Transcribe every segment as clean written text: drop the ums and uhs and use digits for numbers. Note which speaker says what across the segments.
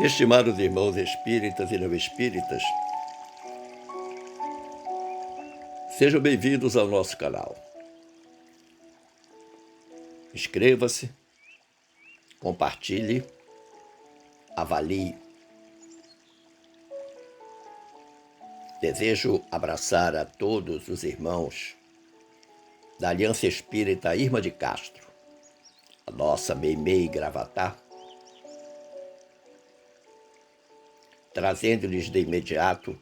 Speaker 1: Estimados irmãos espíritas e não espíritas, sejam bem-vindos ao nosso canal. Inscreva-se, compartilhe, avalie. Desejo abraçar a todos os irmãos da Aliança Espírita Irma de Castro, a nossa Meimei Gravatá, trazendo-lhes de imediato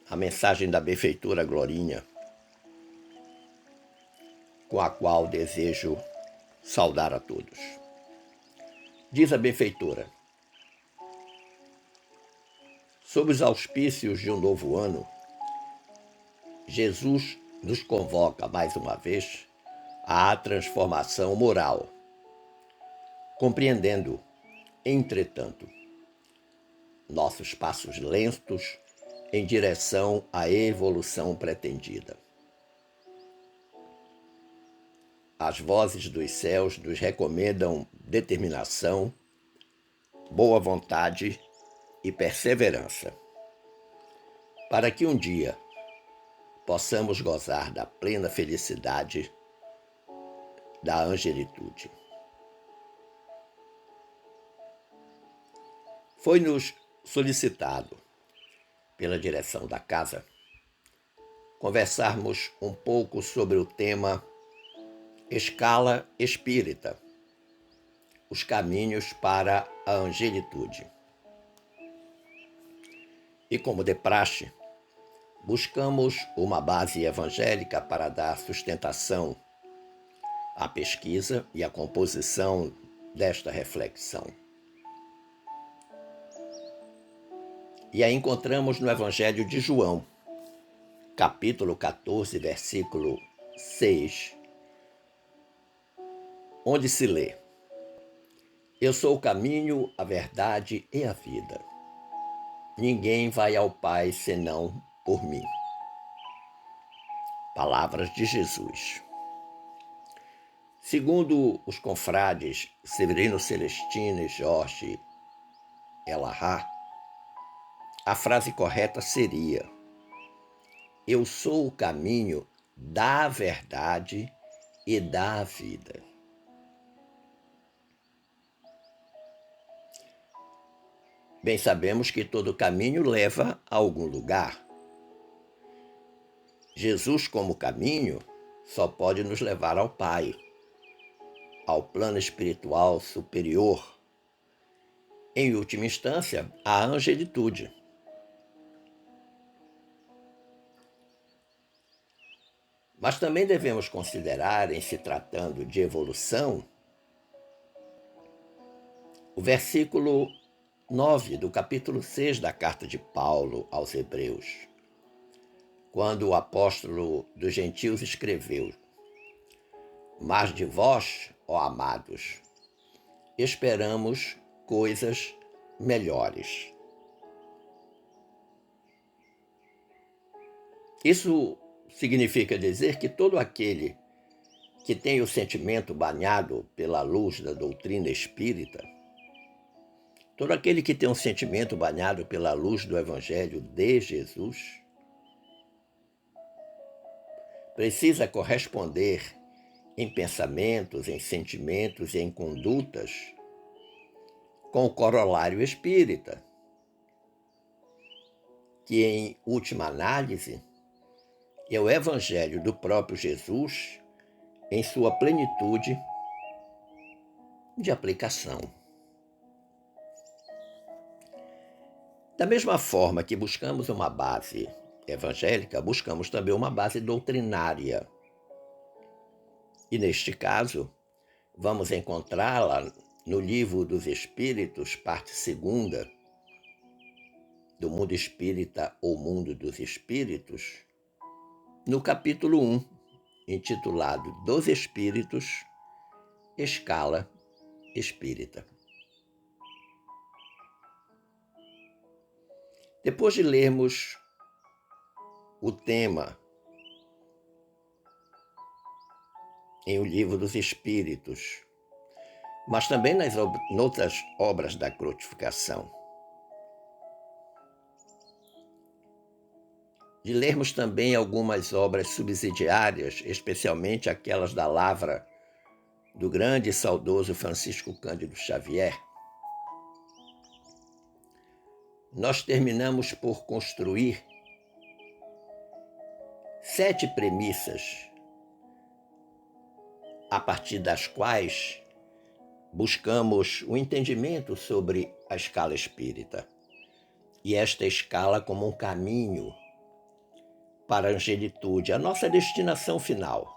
Speaker 1: a mensagem da benfeitora Glorinha, com a qual desejo saudar a todos. Diz a benfeitora: sob os auspícios de um novo ano, Jesus nos convoca mais uma vez à transformação moral, compreendendo, entretanto, nossos passos lentos em direção à evolução pretendida. As vozes dos céus nos recomendam determinação, boa vontade e perseverança, para que um dia possamos gozar da plena felicidade da angelitude. Foi-nos solicitado, pela direção da casa, conversarmos um pouco sobre o tema Escala Espírita, os caminhos para a angelitude. E como de praxe, buscamos uma base evangélica para dar sustentação à pesquisa e à composição desta reflexão. E a encontramos no Evangelho de João, capítulo 14, versículo 6, onde se lê: Eu sou o caminho, a verdade e a vida. Ninguém vai ao Pai senão por mim. Palavras de Jesus. Segundo os confrades Severino Celestino e Jorge Elahá, a frase correta seria: Eu sou o caminho da verdade e da vida. Bem sabemos que todo caminho leva a algum lugar. Jesus, como caminho, só pode nos levar ao Pai, ao plano espiritual superior, em última instância, à angelitude. Mas também devemos considerar, em se tratando de evolução, o versículo 9 do capítulo 6 da carta de Paulo aos Hebreus, quando o apóstolo dos gentios escreveu: Mas de vós, ó amados, esperamos coisas melhores. Isso significa dizer que todo aquele que tem o sentimento banhado pela luz da doutrina espírita, todo aquele que tem um sentimento banhado pela luz do Evangelho de Jesus, precisa corresponder em pensamentos, em sentimentos e em condutas com o corolário espírita, que em última análise é o Evangelho do próprio Jesus em sua plenitude de aplicação. Da mesma forma que buscamos uma base evangélica, buscamos também uma base doutrinária. E neste caso, vamos encontrá-la no Livro dos Espíritos, parte 2, do Mundo Espírita ou Mundo dos Espíritos, no capítulo 1, intitulado Dos Espíritos, Escala Espírita. Depois de lermos o tema em O Livro dos Espíritos, mas também noutras obras da crucificação. De lermos também algumas obras subsidiárias, especialmente aquelas da lavra do grande e saudoso Francisco Cândido Xavier, nós terminamos por construir 7 premissas a partir das quais buscamos o entendimento sobre a escala espírita. E esta escala como um caminho para a angelitude, a nossa destinação final.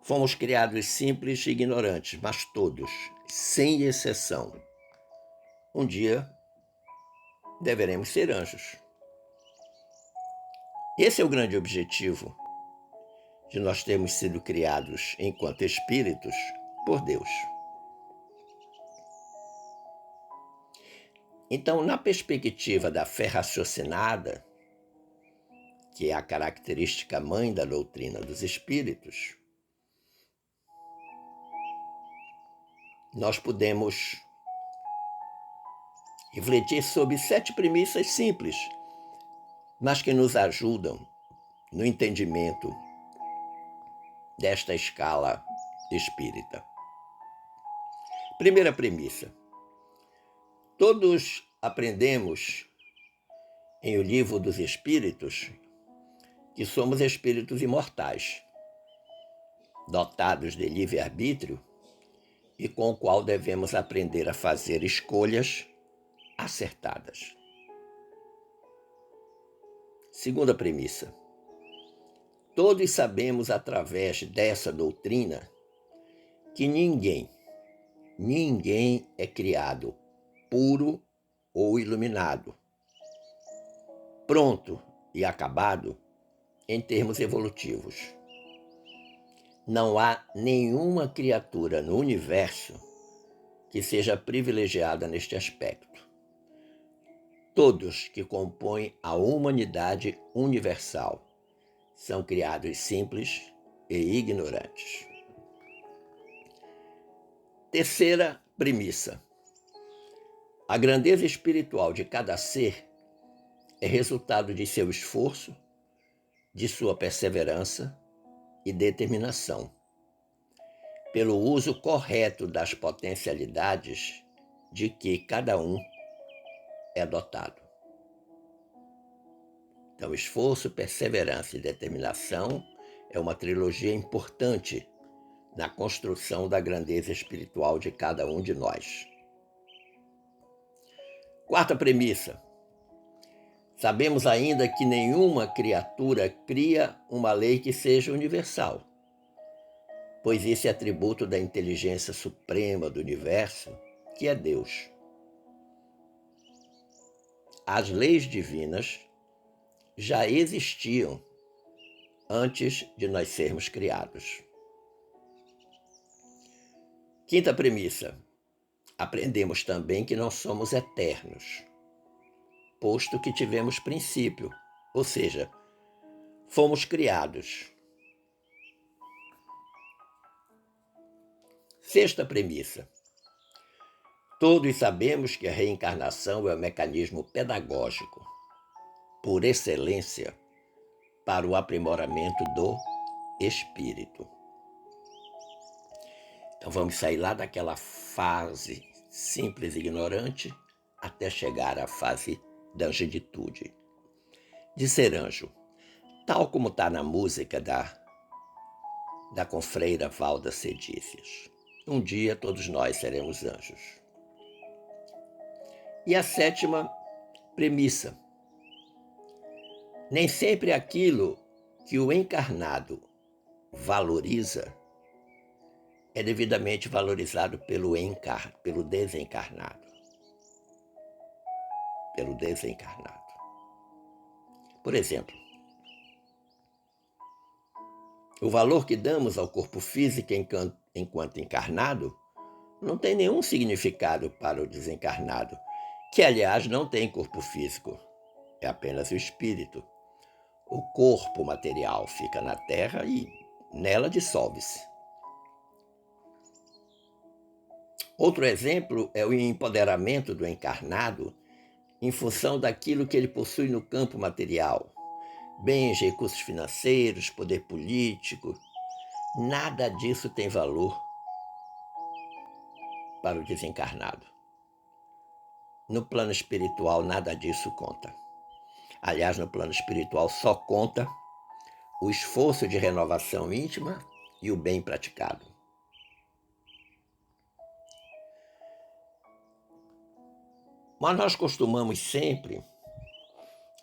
Speaker 1: Fomos criados simples e ignorantes, mas todos, sem exceção, um dia deveremos ser anjos. Esse é o grande objetivo de nós termos sido criados enquanto espíritos por Deus. Então, na perspectiva da fé raciocinada, que é a característica mãe da doutrina dos espíritos, nós podemos refletir sobre 7 premissas simples, mas que nos ajudam no entendimento desta escala espírita. Primeira premissa. Todos aprendemos em O Livro dos Espíritos que somos espíritos imortais, dotados de livre-arbítrio e com o qual devemos aprender a fazer escolhas acertadas. Segunda premissa. Todos sabemos através dessa doutrina que ninguém é criado puro ou iluminado, pronto e acabado em termos evolutivos. Não há nenhuma criatura no universo que seja privilegiada neste aspecto. Todos que compõem a humanidade universal são criados simples e ignorantes. Terceira premissa. A grandeza espiritual de cada ser é resultado de seu esforço, de sua perseverança e determinação, pelo uso correto das potencialidades de que cada um é dotado. Então, esforço, perseverança e determinação é uma trilogia importante na construção da grandeza espiritual de cada um de nós. Quarta premissa. Sabemos ainda que nenhuma criatura cria uma lei que seja universal, pois esse é atributo da inteligência suprema do universo, que é Deus. As leis divinas já existiam antes de nós sermos criados. Quinta premissa. Aprendemos também que não somos eternos, posto que tivemos princípio, ou seja, fomos criados. Sexta premissa. Todos sabemos que a reencarnação é o mecanismo pedagógico, por excelência, para o aprimoramento do espírito. Então vamos sair lá daquela fase simples e ignorante até chegar à fase da angelitude, de ser anjo, tal como está na música da confreira Valda Cedícias. Um dia todos nós seremos anjos. E a sétima premissa. Nem sempre aquilo que o encarnado valoriza é devidamente valorizado pelo desencarnado. Por exemplo, o valor que damos ao corpo físico enquanto encarnado não tem nenhum significado para o desencarnado, que, aliás, não tem corpo físico, é apenas o espírito. O corpo material fica na Terra e nela dissolve-se. Outro exemplo é o empoderamento do encarnado em função daquilo que ele possui no campo material. Bens, recursos financeiros, poder político. Nada disso tem valor para o desencarnado. No plano espiritual, nada disso conta. Aliás, no plano espiritual só conta o esforço de renovação íntima e o bem praticado. Mas nós costumamos sempre,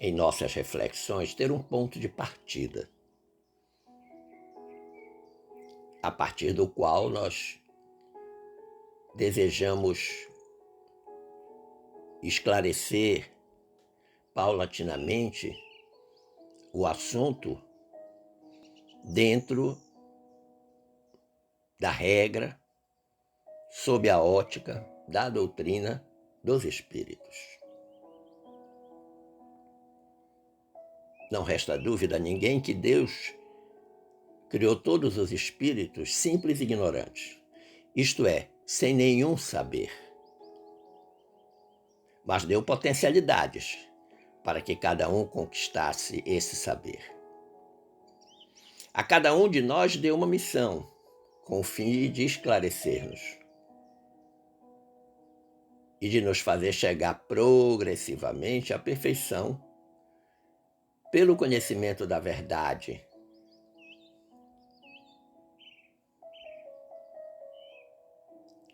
Speaker 1: em nossas reflexões, ter um ponto de partida, a partir do qual nós desejamos esclarecer paulatinamente o assunto dentro da regra, sob a ótica da doutrina dos espíritos. Não resta dúvida a ninguém que Deus criou todos os espíritos simples e ignorantes, isto é, sem nenhum saber. Mas deu potencialidades para que cada um conquistasse esse saber. A cada um de nós deu uma missão, com o fim de esclarecer-nos e de nos fazer chegar progressivamente à perfeição pelo conhecimento da verdade.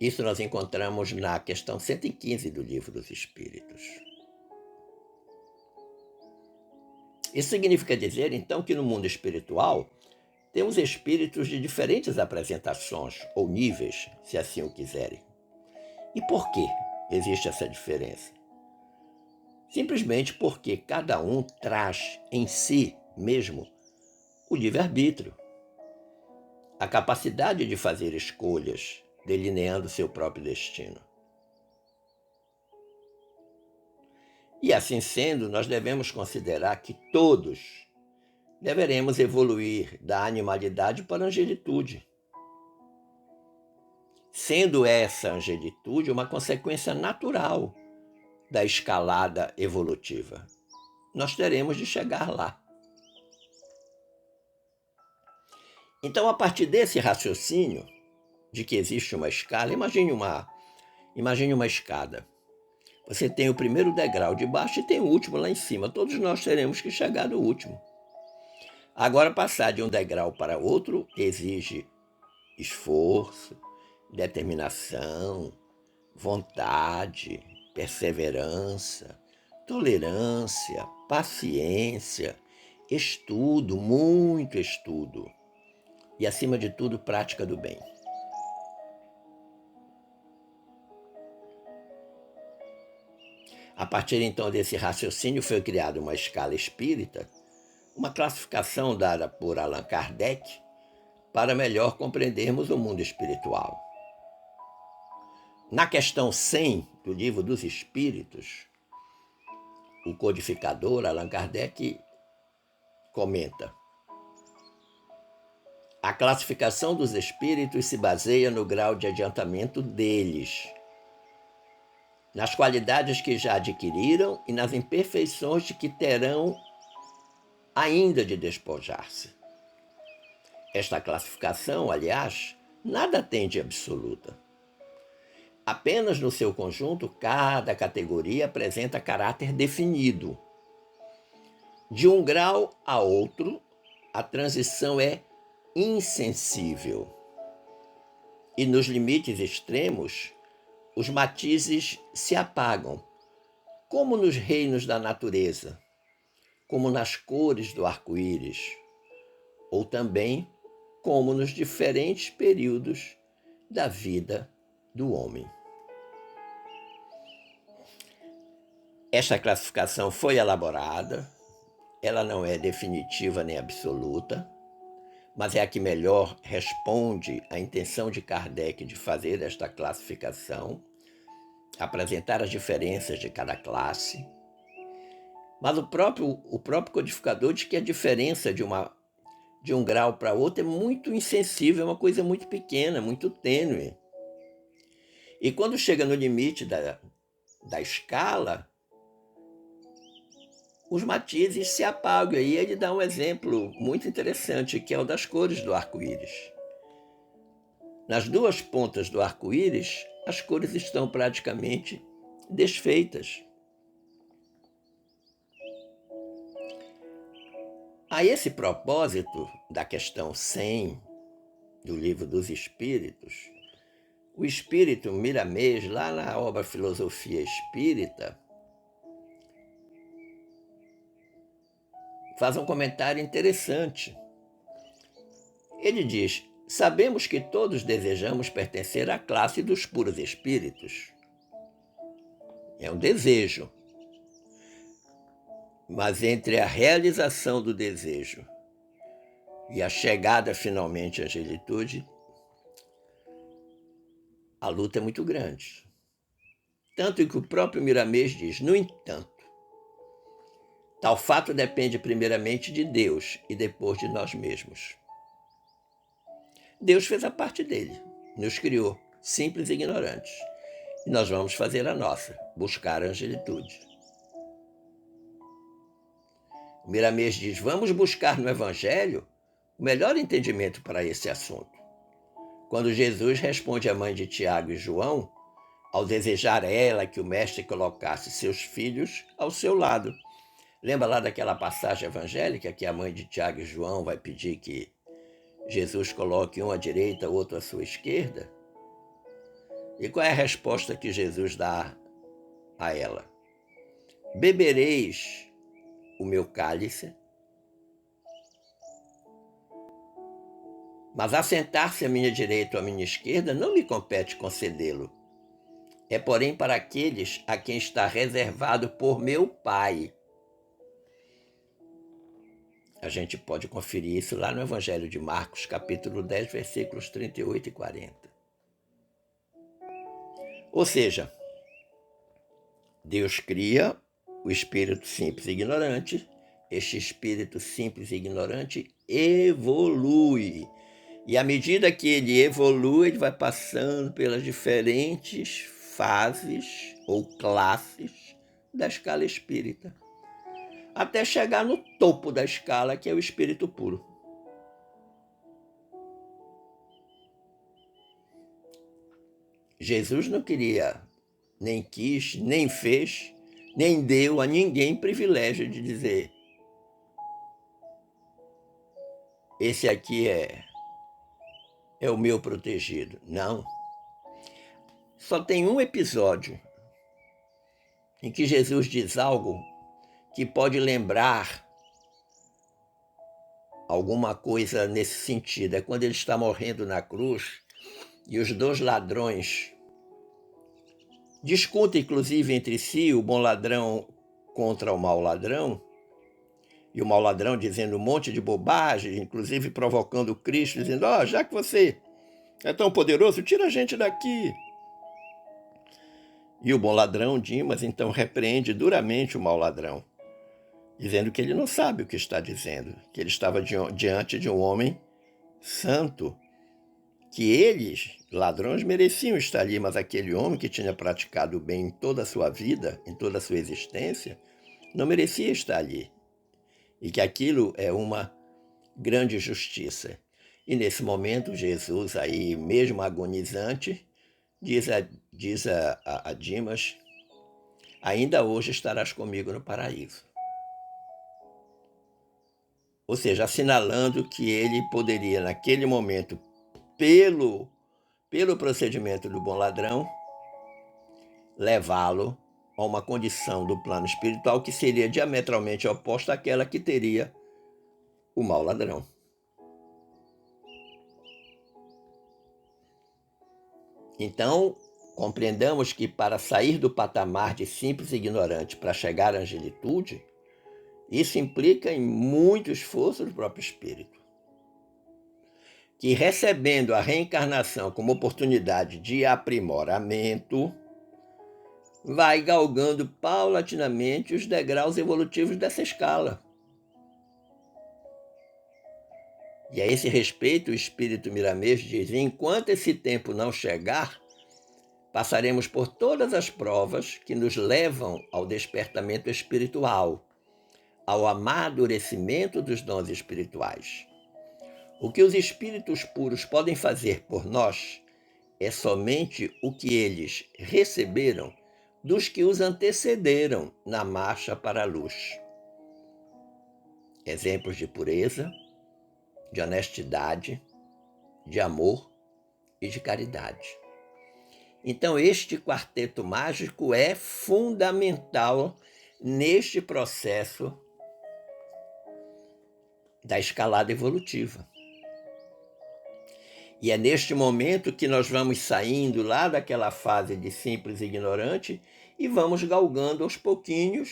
Speaker 1: Isso nós encontramos na questão 115 do Livro dos Espíritos. Isso significa dizer, então, que no mundo espiritual temos espíritos de diferentes apresentações ou níveis, se assim o quiserem. E por que existe essa diferença? Simplesmente porque cada um traz em si mesmo o livre-arbítrio, a capacidade de fazer escolhas, delineando seu próprio destino. E assim sendo, nós devemos considerar que todos deveremos evoluir da animalidade para a angelitude, sendo essa angelitude uma consequência natural da escalada evolutiva. Nós teremos de chegar lá. Então, a partir desse raciocínio de que existe uma escala, imagine uma escada. Você tem o primeiro degrau de baixo e tem o último lá em cima. Todos nós teremos que chegar no último. Agora, passar de um degrau para outro exige esforço, determinação, vontade, perseverança, tolerância, paciência, estudo, muito estudo e, acima de tudo, prática do bem. A partir então desse raciocínio foi criada uma escala espírita, uma classificação dada por Allan Kardec para melhor compreendermos o mundo espiritual. Na questão 100 do Livro dos Espíritos, o codificador Allan Kardec comenta: a classificação dos espíritos se baseia no grau de adiantamento deles, nas qualidades que já adquiriram e nas imperfeições de que terão ainda de despojar-se. Esta classificação, aliás, nada tem de absoluta. Apenas no seu conjunto, cada categoria apresenta caráter definido. De um grau a outro, a transição é insensível. E nos limites extremos, os matizes se apagam, como nos reinos da natureza, como nas cores do arco-íris, ou também como nos diferentes períodos da vida do homem. Esta classificação foi elaborada, ela não é definitiva nem absoluta, mas é a que melhor responde à intenção de Kardec de fazer esta classificação, apresentar as diferenças de cada classe. Mas o próprio codificador diz que a diferença de um grau para outro é muito insensível, é uma coisa muito pequena, muito tênue. E quando chega no limite da escala, os matizes se apagam. E ele dá um exemplo muito interessante, que é o das cores do arco-íris. Nas duas pontas do arco-íris, as cores estão praticamente desfeitas. A esse propósito da questão 100 do Livro dos Espíritos, o espírito Miramês, lá na obra Filosofia Espírita, faz um comentário interessante. Ele diz: sabemos que todos desejamos pertencer à classe dos puros espíritos. É um desejo. Mas entre a realização do desejo e a chegada finalmente à angelitude, a luta é muito grande. Tanto que o próprio Miramês diz: no entanto, tal fato depende primeiramente de Deus e depois de nós mesmos. Deus fez a parte dele, nos criou, simples e ignorantes. E nós vamos fazer a nossa, buscar a angelitude. O Miramês diz: vamos buscar no Evangelho o melhor entendimento para esse assunto. Quando Jesus responde à mãe de Tiago e João, ao desejar ela que o mestre colocasse seus filhos ao seu lado. Lembra lá daquela passagem evangélica que a mãe de Tiago e João vai pedir que Jesus coloque um à direita, outro à sua esquerda? E qual é a resposta que Jesus dá a ela? Bebereis o meu cálice, mas assentar-se à minha direita ou à minha esquerda não me compete concedê-lo. É, porém, para aqueles a quem está reservado por meu Pai. A gente pode conferir isso lá no Evangelho de Marcos, capítulo 10, versículos 38 e 40. Ou seja, Deus cria o espírito simples e ignorante. Este espírito simples e ignorante evolui. E à medida que ele evolui, ele vai passando pelas diferentes fases ou classes da escala espírita, até chegar no topo da escala, que é o espírito puro. Jesus não queria, nem quis, nem fez, nem deu a ninguém privilégio de dizer: esse aqui é o meu protegido. Não. Só tem um episódio em que Jesus diz algo que pode lembrar alguma coisa nesse sentido. É quando ele está morrendo na cruz e os dois ladrões discutem, inclusive, entre si, o bom ladrão contra o mau ladrão, e o mau ladrão dizendo um monte de bobagem, inclusive provocando Cristo, dizendo: já que você é tão poderoso, tira a gente daqui. E o bom ladrão, Dimas, então repreende duramente o mau ladrão, dizendo que ele não sabe o que está dizendo, que ele estava diante de um homem santo, que eles, ladrões, mereciam estar ali, mas aquele homem que tinha praticado o bem em toda a sua vida, em toda a sua existência, não merecia estar ali. E que aquilo é uma grande justiça. E nesse momento, Jesus, aí mesmo agonizante, diz a Dimas: ainda hoje estarás comigo no paraíso. Ou seja, assinalando que ele poderia, naquele momento, pelo procedimento do bom ladrão, levá-lo a uma condição do plano espiritual que seria diametralmente oposta àquela que teria o mau ladrão. Então, compreendamos que para sair do patamar de simples e ignorante para chegar à angelitude, isso implica em muito esforço do próprio espírito, que, recebendo a reencarnação como oportunidade de aprimoramento, vai galgando paulatinamente os degraus evolutivos dessa escala. E a esse respeito, o espírito Miramês diz: enquanto esse tempo não chegar, passaremos por todas as provas que nos levam ao despertamento espiritual, ao amadurecimento dos dons espirituais. O que os espíritos puros podem fazer por nós é somente o que eles receberam dos que os antecederam na marcha para a luz. Exemplos de pureza, de honestidade, de amor e de caridade. Então, este quarteto mágico é fundamental neste processo da escalada evolutiva. E é neste momento que nós vamos saindo lá daquela fase de simples ignorante e vamos galgando aos pouquinhos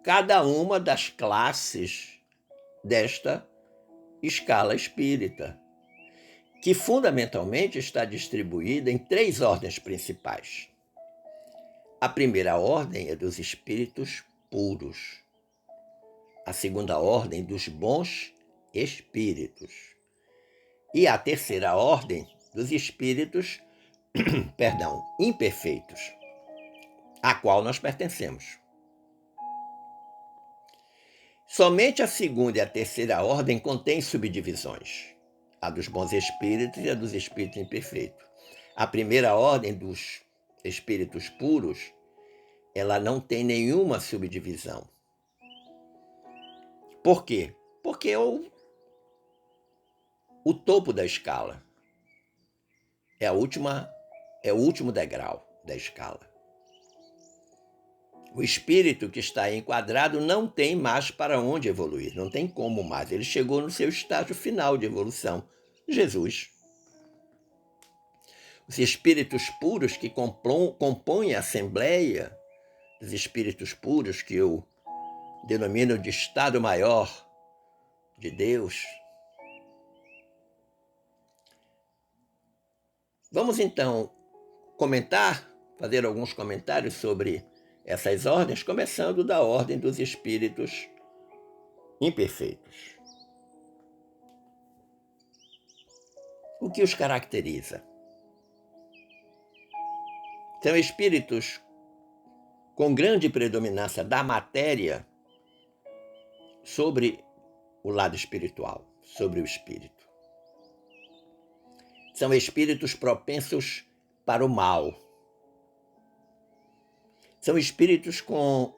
Speaker 1: cada uma das classes desta escala espírita, que fundamentalmente está distribuída em 3 ordens principais. A primeira ordem é dos espíritos puros. A segunda ordem dos bons espíritos. E a terceira ordem dos espíritos, imperfeitos, a qual nós pertencemos. Somente a segunda e a terceira ordem contêm subdivisões, a dos bons espíritos e a dos espíritos imperfeitos. A primeira ordem dos espíritos puros, ela não tem nenhuma subdivisão. Por quê? Porque é o topo da escala. É o último degrau da escala. O espírito que está enquadrado não tem mais para onde evoluir, não tem como mais. Ele chegou no seu estágio final de evolução, Jesus. Os espíritos puros que compõem a Assembleia, os espíritos puros que eu denomino de Estado Maior de Deus. Vamos então fazer alguns comentários sobre essas ordens, começando da ordem dos espíritos imperfeitos. O que os caracteriza? São espíritos com grande predominância da matéria sobre o lado espiritual, sobre o espírito. São espíritos propensos para o mal. São espíritos com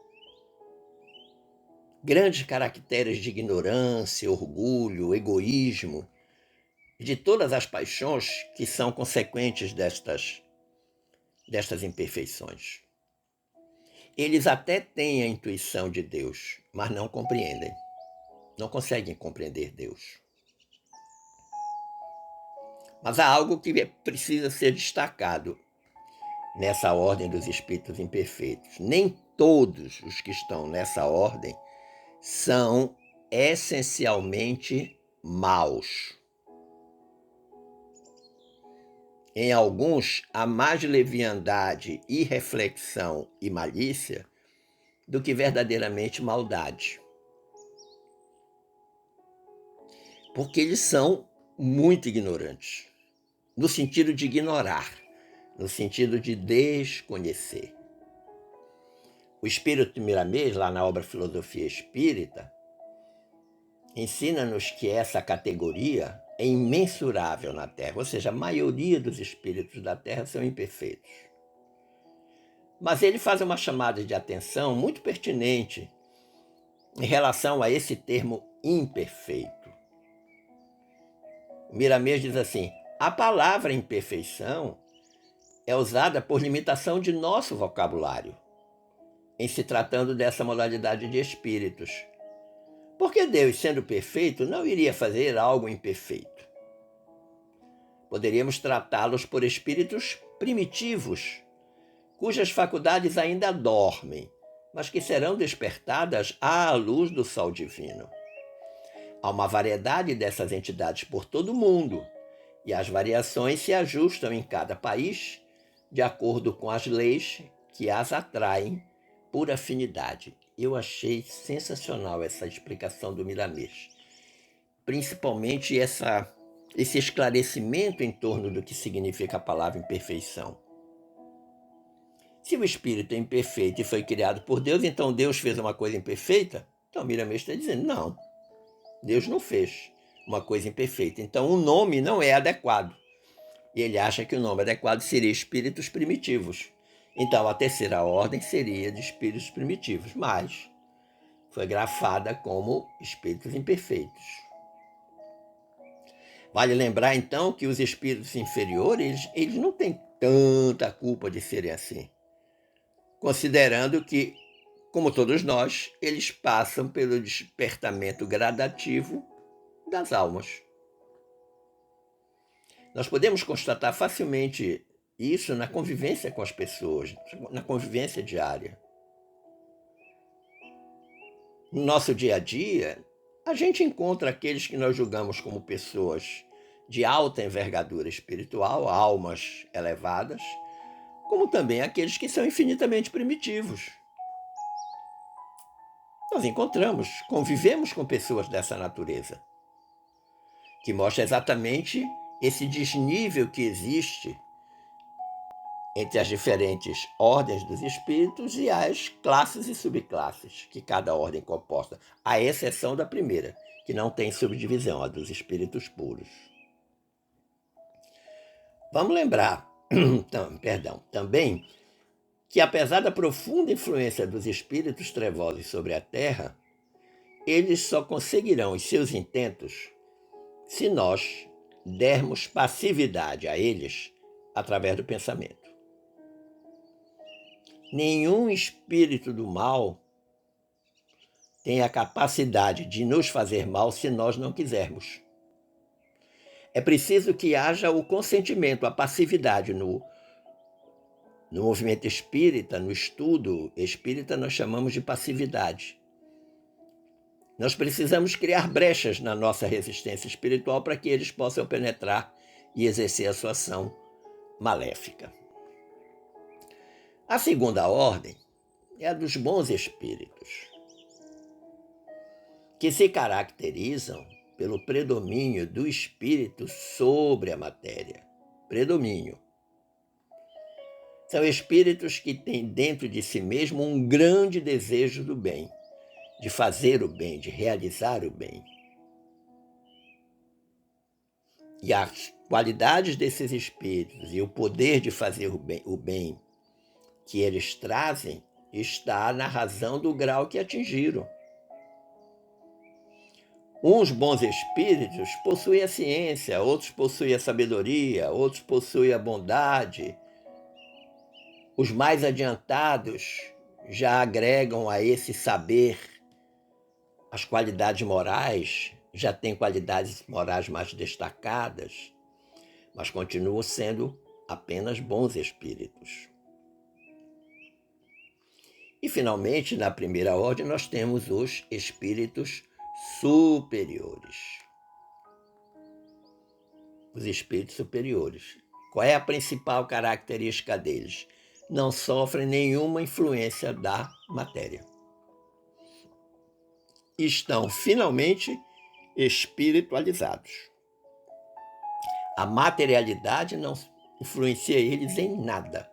Speaker 1: grandes caracteres de ignorância, orgulho, egoísmo, de todas as paixões que são consequentes destas imperfeições. Eles até têm a intuição de Deus, mas não compreendem. Não conseguem compreender Deus. Mas há algo que precisa ser destacado nessa ordem dos espíritos imperfeitos. Nem todos os que estão nessa ordem são essencialmente maus. Em alguns, há mais leviandade, irreflexão e malícia do que verdadeiramente maldade. Porque eles são muito ignorantes, no sentido de ignorar, no sentido de desconhecer. O Espírito de Miramês, lá na obra Filosofia Espírita, ensina-nos que essa categoria é imensurável na Terra, ou seja, a maioria dos espíritos da Terra são imperfeitos. Mas ele faz uma chamada de atenção muito pertinente em relação a esse termo imperfeito. Miramês diz assim: a palavra imperfeição é usada por limitação de nosso vocabulário, em se tratando dessa modalidade de espíritos. Porque Deus, sendo perfeito, não iria fazer algo imperfeito. Poderíamos tratá-los por espíritos primitivos, cujas faculdades ainda dormem, mas que serão despertadas à luz do sol divino. Há uma variedade dessas entidades por todo o mundo, e as variações se ajustam em cada país de acordo com as leis que as atraem por afinidade. Eu achei sensacional essa explicação do Miramês, principalmente essa esse esclarecimento em torno do que significa a palavra imperfeição. Se o espírito é imperfeito e foi criado por Deus, então Deus fez uma coisa imperfeita? Então Miramês está dizendo, não, Deus não fez uma coisa imperfeita. Então o nome não é adequado. E ele acha que o nome adequado seria espíritos primitivos. Então a terceira ordem seria de espíritos primitivos, mas foi grafada como espíritos imperfeitos. Vale lembrar então que os espíritos inferiores, eles não têm tanta culpa de serem assim, considerando que, como todos nós, eles passam pelo despertamento gradativo das almas. Nós podemos constatar facilmente isso na convivência com as pessoas, na convivência diária. No nosso dia a dia, a gente encontra aqueles que nós julgamos como pessoas de alta envergadura espiritual, almas elevadas, como também aqueles que são infinitamente primitivos. Nós encontramos, convivemos com pessoas dessa natureza, que mostra exatamente esse desnível que existe entre as diferentes ordens dos espíritos e as classes e subclasses que cada ordem comporta, à exceção da primeira, que não tem subdivisão, a dos espíritos puros. Vamos lembrar, também, que apesar da profunda influência dos espíritos trevosos sobre a Terra, eles só conseguirão os seus intentos se nós dermos passividade a eles através do pensamento. Nenhum espírito do mal tem a capacidade de nos fazer mal se nós não quisermos. É preciso que haja o consentimento, a passividade no movimento espírita, no estudo espírita, nós chamamos de passividade. Nós precisamos criar brechas na nossa resistência espiritual para que eles possam penetrar e exercer a sua ação maléfica. A segunda ordem é a dos bons espíritos, que se caracterizam pelo predomínio do espírito sobre a matéria. Predomínio. São espíritos que têm dentro de si mesmo um grande desejo do bem, de fazer o bem, de realizar o bem. E as qualidades desses espíritos e o poder de fazer o bem que eles trazem está na razão do grau que atingiram. Uns bons espíritos possuem a ciência, outros possuem a sabedoria, outros possuem a bondade. Os mais adiantados já agregam a esse saber as qualidades morais, já têm qualidades morais mais destacadas, mas continuam sendo apenas bons espíritos. E, finalmente, na primeira ordem, nós temos os espíritos superiores. Os espíritos superiores. Qual é a principal característica deles? Não sofrem nenhuma influência da matéria. Estão finalmente espiritualizados. A materialidade não influencia eles em nada.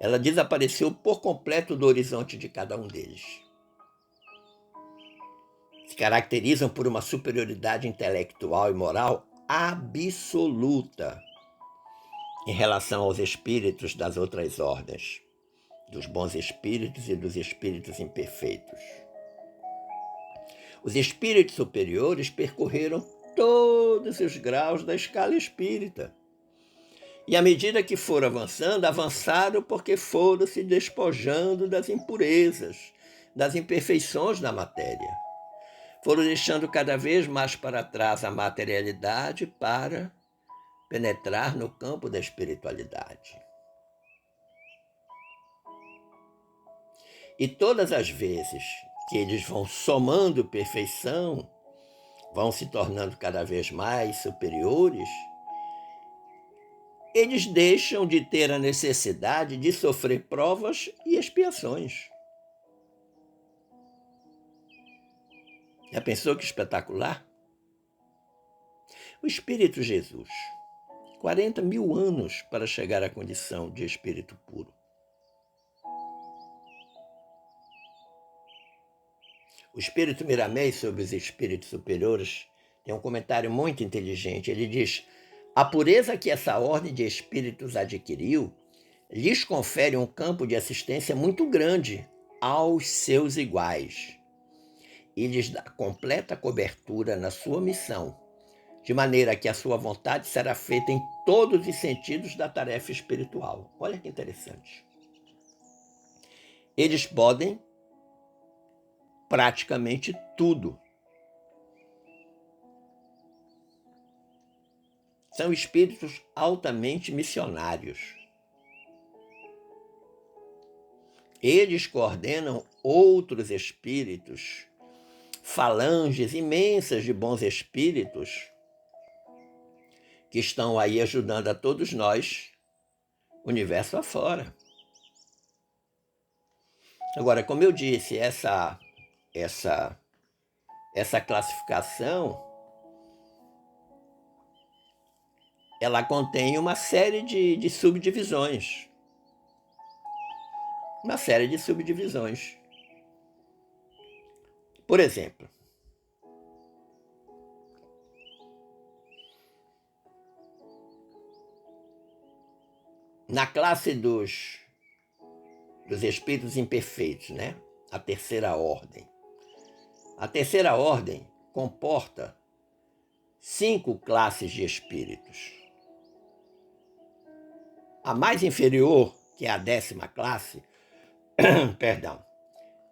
Speaker 1: Ela desapareceu por completo do horizonte de cada um deles. Se caracterizam por uma superioridade intelectual e moral absoluta em relação aos espíritos das outras ordens, dos bons espíritos e dos espíritos imperfeitos. Os espíritos superiores percorreram todos os graus da escala espírita. E à medida que foram avançando, avançaram porque foram se despojando das impurezas, das imperfeições da matéria. Foram deixando cada vez mais para trás a materialidade para penetrar no campo da espiritualidade. E todas as vezes que eles vão somando perfeição, vão se tornando cada vez mais superiores, eles deixam de ter a necessidade de sofrer provas e expiações. Já pensou que espetacular? O Espírito Jesus, 40 mil anos para chegar à condição de espírito puro. O Espírito Miramês, sobre os espíritos superiores, tem um comentário muito inteligente. Ele diz: a pureza que essa ordem de espíritos adquiriu lhes confere um campo de assistência muito grande aos seus iguais e lhes dá completa cobertura na sua missão, de maneira que a sua vontade será feita em todos os sentidos da tarefa espiritual. Olha que interessante. Eles podem praticamente tudo. São espíritos altamente missionários. Eles coordenam outros espíritos, falanges imensas de bons espíritos, que estão aí ajudando a todos nós, universo afora. Agora, como eu disse, essa classificação, ela contém uma série de subdivisões. Uma série de subdivisões. Por exemplo, na classe dos espíritos imperfeitos, né? A terceira ordem. A terceira ordem comporta 5 classes de espíritos. A mais inferior, que é a 10ª classe, perdão,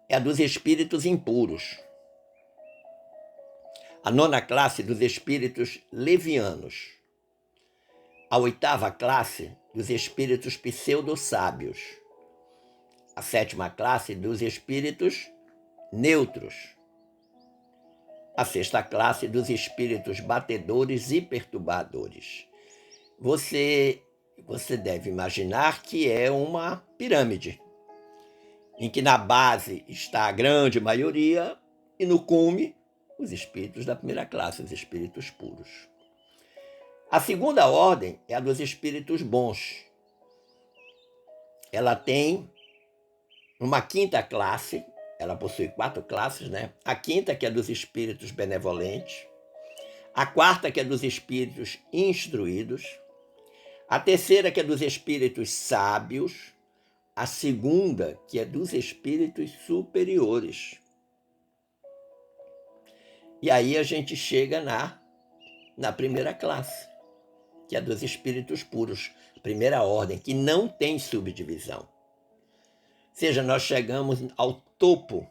Speaker 1: é a dos espíritos impuros. A 9ª classe dos espíritos levianos. A 8ª classe dos espíritos pseudo-sábios. A 7ª classe dos espíritos neutros. A 6ª classe dos espíritos batedores e perturbadores. Você deve imaginar que é uma pirâmide, em que na base está a grande maioria e no cume os espíritos da primeira classe, os espíritos puros. A segunda ordem é a dos espíritos bons. Ela tem uma 5ª classe, ela possui 4 classes, né? A 5ª, que é dos espíritos benevolentes. A 4ª, que é dos espíritos instruídos. A 3ª, que é dos espíritos sábios. A 2ª, que é dos espíritos superiores. E aí a gente chega na primeira classe, que é dos espíritos puros, primeira ordem, que não tem subdivisão. Ou seja, nós chegamos ao topo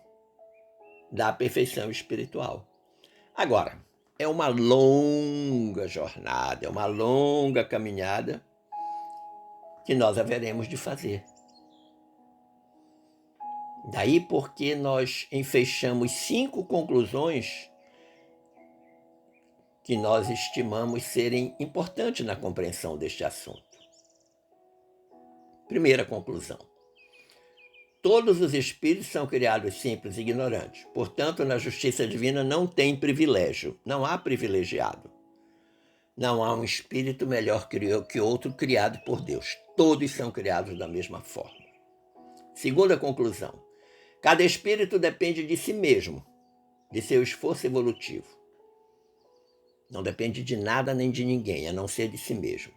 Speaker 1: da perfeição espiritual. Agora, é uma longa jornada, é uma longa caminhada que nós haveremos de fazer. Daí porque nós enfeixamos 5 conclusões que nós estimamos serem importantes na compreensão deste assunto. Primeira conclusão. Todos os espíritos são criados simples e ignorantes. Portanto, na justiça divina não tem privilégio, não há privilegiado. Não há um espírito melhor que outro criado por Deus. Todos são criados da mesma forma. Segunda conclusão. Cada espírito depende de si mesmo, de seu esforço evolutivo. Não depende de nada nem de ninguém, a não ser de si mesmo.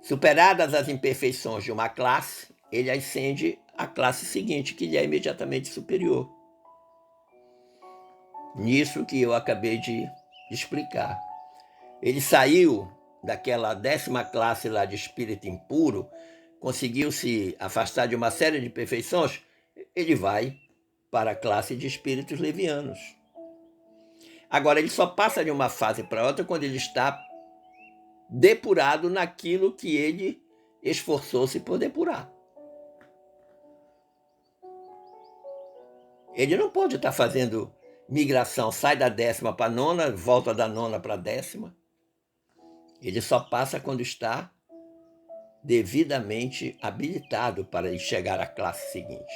Speaker 1: Superadas as imperfeições de uma classe, ele ascende à classe seguinte, que lhe é imediatamente superior. Nisso que eu acabei de explicar. Ele saiu daquela 10ª classe lá de espírito impuro, conseguiu se afastar de uma série de perfeições, ele vai para a classe de espíritos levianos. Agora, ele só passa de uma fase para outra quando ele está depurado naquilo que ele esforçou-se por depurar. Ele não pode estar fazendo migração, sai da 10ª para a 9ª, volta da 9ª para a 10ª. Ele só passa quando está devidamente habilitado para chegar à classe seguinte.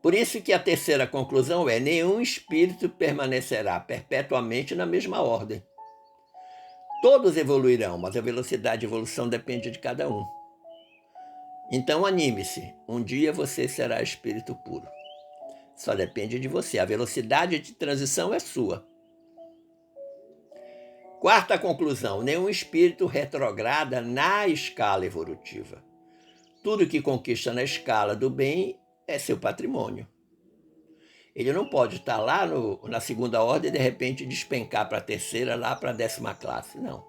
Speaker 1: Por isso que a terceira conclusão é: nenhum espírito permanecerá perpetuamente na mesma ordem. Todos evoluirão, mas a velocidade de evolução depende de cada um. Então anime-se, um dia você será espírito puro. Só depende de você, a velocidade de transição é sua. Quarta conclusão: nenhum espírito retrograda na escala evolutiva. Tudo que conquista na escala do bem é seu patrimônio. Ele não pode estar lá na segunda ordem e de repente despencar para a terceira, lá para a 10ª classe. Não.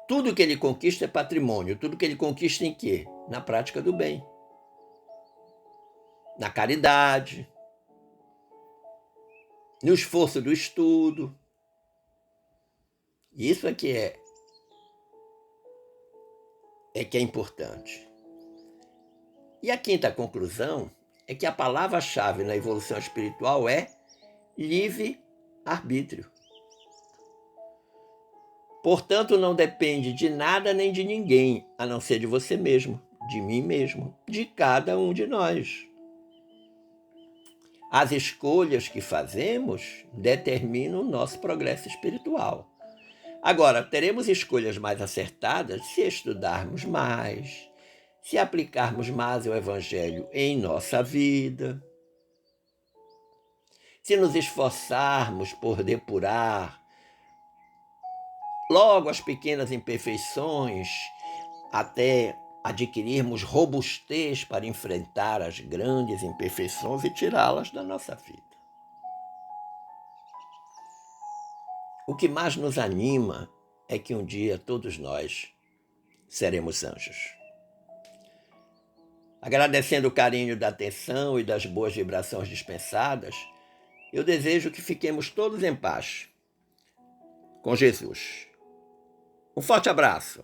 Speaker 1: Tudo que ele conquista é patrimônio. Tudo que ele conquista em quê? Na prática do bem. Na caridade. No esforço do estudo. Isso é que é importante. E a quinta conclusão é que a palavra-chave na evolução espiritual é livre-arbítrio. Portanto, não depende de nada nem de ninguém, a não ser de você mesmo, de mim mesmo, de cada um de nós. As escolhas que fazemos determinam o nosso progresso espiritual. Agora, teremos escolhas mais acertadas se estudarmos mais, se aplicarmos mais o Evangelho em nossa vida, se nos esforçarmos por depurar logo as pequenas imperfeições até adquirirmos robustez para enfrentar as grandes imperfeições e tirá-las da nossa vida. O que mais nos anima é que um dia todos nós seremos anjos. Agradecendo o carinho da atenção e das boas vibrações dispensadas, eu desejo que fiquemos todos em paz com Jesus. Um forte abraço.